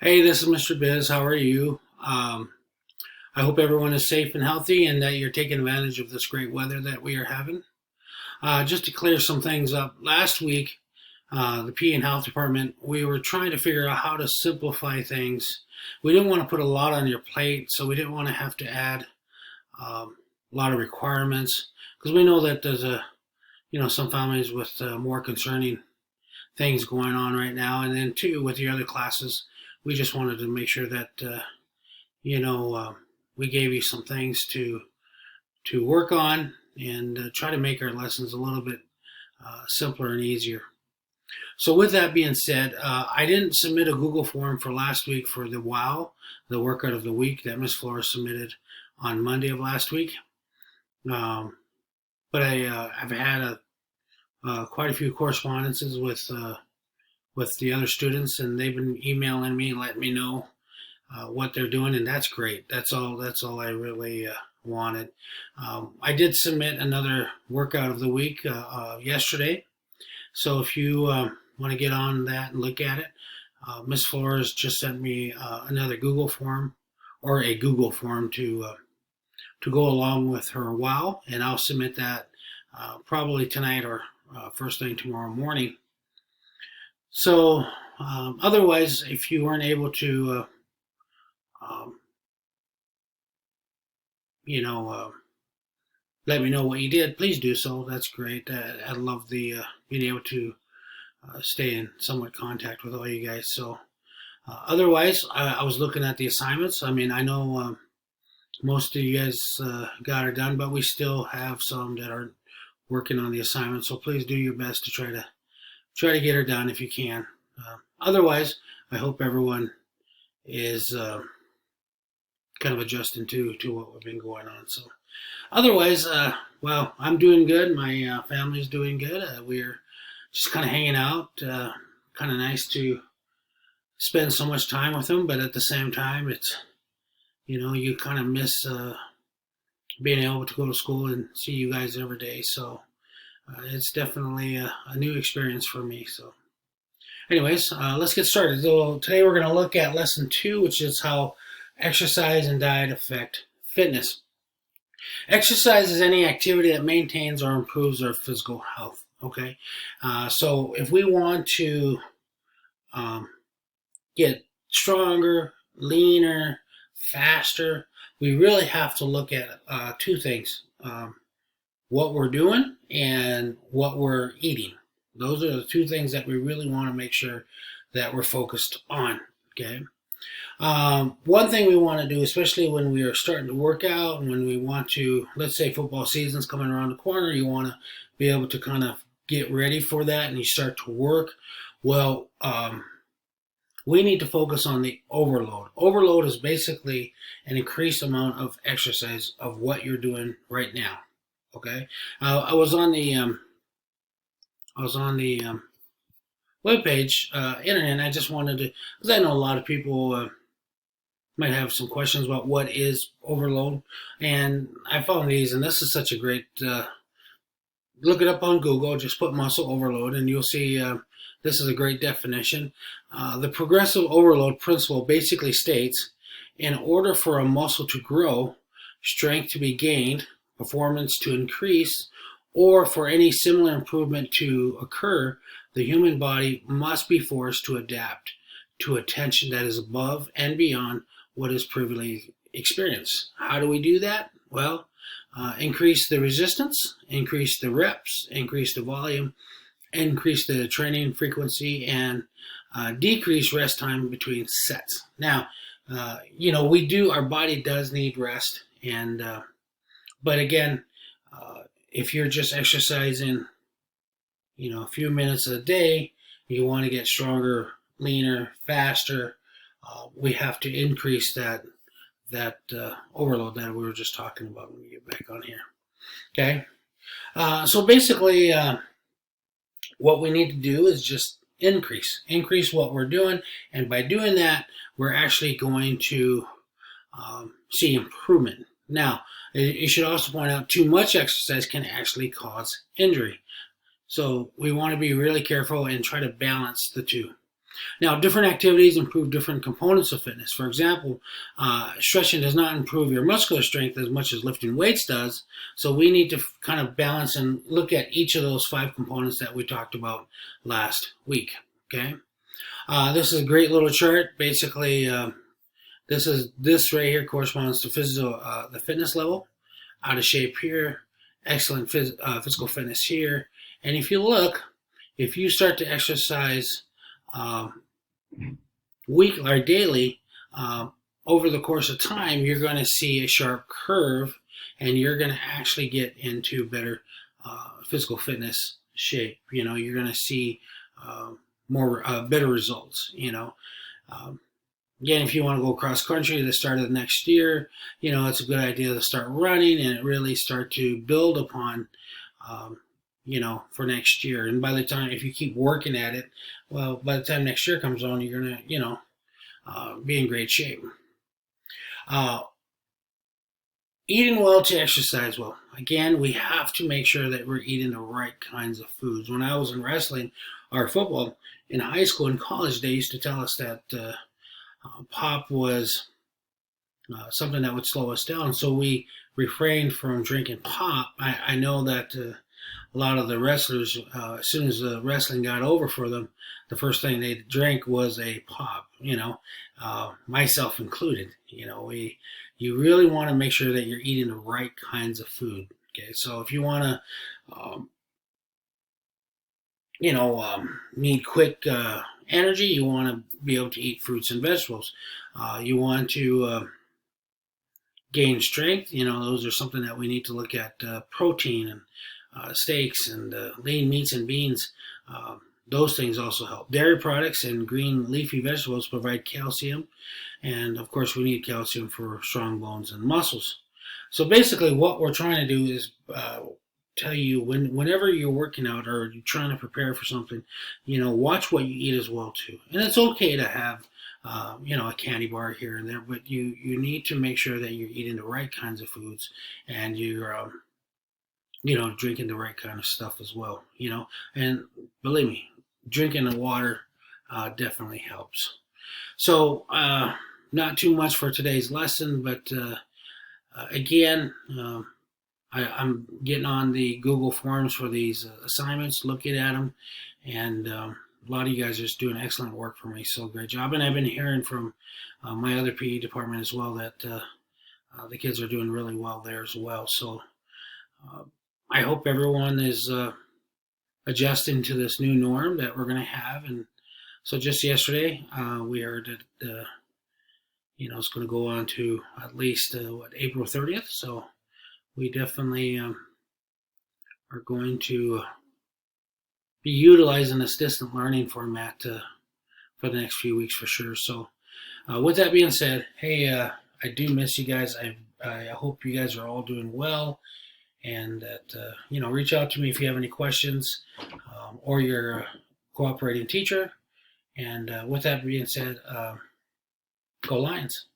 Hey, this is Mr. Biz. How are you? I hope everyone is safe and healthy and that you're taking advantage of this great weather that we are having. Just to clear some things up, last week, the P and Health Department, we were trying to figure out how to simplify things. We didn't want to put a lot on your plate, so we didn't want to have to add a lot of requirements because we know that there's some families with more concerning things going on right now, and then too with the other classes, we just wanted to make sure that you know, we gave you some things to work on and try to make our lessons a little bit simpler and easier. So, with that being said, I didn't submit a Google form for last week for the WOW, the workout of the week that Miss Flores submitted on Monday of last week. Um, but I've had quite a few correspondences with the other students, and they've been emailing me, letting me know what they're doing, and that's great. That's all. That's all I really wanted. I did submit another workout of the week yesterday, so if you want to get on that and look at it, Miss Flores just sent me another Google form or a Google form to go along with her WOW, and I'll submit that probably tonight or first thing tomorrow morning. So otherwise, if you weren't able to um, you know, let me know what you did. Please do so. That's great. I love the being able to stay in somewhat contact with all you guys. So otherwise, I was looking at the assignments. I mean, I know most of you guys got it done, but we still have some that are working on the assignment. So please do your best to try to get her done if you can. Otherwise, I hope everyone is kind of adjusting to what we've been going on. So otherwise, well, I'm doing good. My family's doing good. We're just kind of hanging out. Kind of nice to spend so much time with them, but at the same time, it's you kind of miss being able to go to school and see you guys every day. So it's definitely a new experience for me. So, anyways, let's get started. So today we're going to look at lesson 2, which is how exercise and diet affect fitness. Exercise is any activity that maintains or improves our physical health. Okay, so if we want to um, get stronger, leaner, faster, we really have to look at two things: what we're doing and what we're eating. Those are the two things that we really want to make sure that we're focused on. Okay. One thing we want to do, especially when we are starting to work out and when we want to, let's say football season's coming around the corner, you want to be able to kind of get ready for that and you start to work. Well, we need to focus on the overload. Overload is basically an increased amount of exercise of what you're doing right now. Okay, I was on the webpage internet. And I just wanted to, because I know a lot of people might have some questions about what is overload, and I found these, and this is such a great. Look it up on Google. Just put muscle overload, and you'll see this is a great definition. The progressive overload principle basically states, in order for a muscle to grow, strength to be gained, performance to increase, or for any similar improvement to occur, the human body must be forced to adapt to a tension that is above and beyond what is previously experienced. How do we do that? Well, increase the resistance, increase the reps, increase the volume, increase the training frequency, and decrease rest time between sets. Now, our body does need rest, and but again, if you're just exercising, a few minutes a day, you want to get stronger, leaner, faster. We have to increase that overload that we were just talking about when we get back on here. Okay, so basically, what we need to do is just increase what we're doing, and by doing that, we're actually going to see improvement. Now, you should also point out too much exercise can actually cause injury. So we want to be really careful and try to balance the two. Now, different activities improve different components of fitness. For example, stretching does not improve your muscular strength as much as lifting weights does. So we need to kind of balance and look at each of those 5 components that we talked about last week. Okay. This is a great little chart. Basically, this right here corresponds to the fitness level. Out of shape here, excellent physical fitness here. And if you look, if you start to exercise weekly or daily, over the course of time, you're going to see a sharp curve, and you're going to actually get into better physical fitness shape. You know, you're going to see better results. You know, again, if you want to go cross country at the start of the next year, you know, it's a good idea to start running and really start to build upon. You know, for next year. And by the time, if you keep working at it, well, by the time next year comes on, you're going to, you know, be in great shape. Eating well to exercise well. Again, we have to make sure that we're eating the right kinds of foods. When I was in wrestling or football in high school and college, they used to tell us that pop was something that would slow us down. So we refrained from drinking pop. I know that a lot of the wrestlers, as soon as the wrestling got over for them, the first thing they drank was a pop, you know, myself included. You know, you really want to make sure that you're eating the right kinds of food. Okay, so if you want to, you know, need quick energy, you want to be able to eat fruits and vegetables. You want to gain strength, you know, those are something that we need to look at. Protein and steaks and lean meats and beans, those things also help. Dairy products and green leafy vegetables provide calcium, and of course we need calcium for strong bones and muscles. So basically what we're trying to do is tell you whenever you're working out or you're trying to prepare for something, you know, watch what you eat as well too. And it's okay to have you know, a candy bar here and there, but you need to make sure that you're eating the right kinds of foods and you're you know, drinking the right kind of stuff as well, you know. And believe me, drinking the water definitely helps. So, not too much for today's lesson, but again, I'm getting on the Google Forms for these assignments, looking at them, and a lot of you guys are just doing excellent work for me, so great job. And I've been hearing from my other PE department as well that the kids are doing really well there as well. So, I hope everyone is adjusting to this new norm that we're going to have. And so just yesterday, we heard that, you know, it's going to go on to at least, April 30th. So we definitely are going to be utilizing this distant learning format for the next few weeks for sure. So with that being said, hey, I do miss you guys. I hope you guys are all doing well. And that, you know, reach out to me if you have any questions or you're a cooperating teacher. And with that being said, go Lions.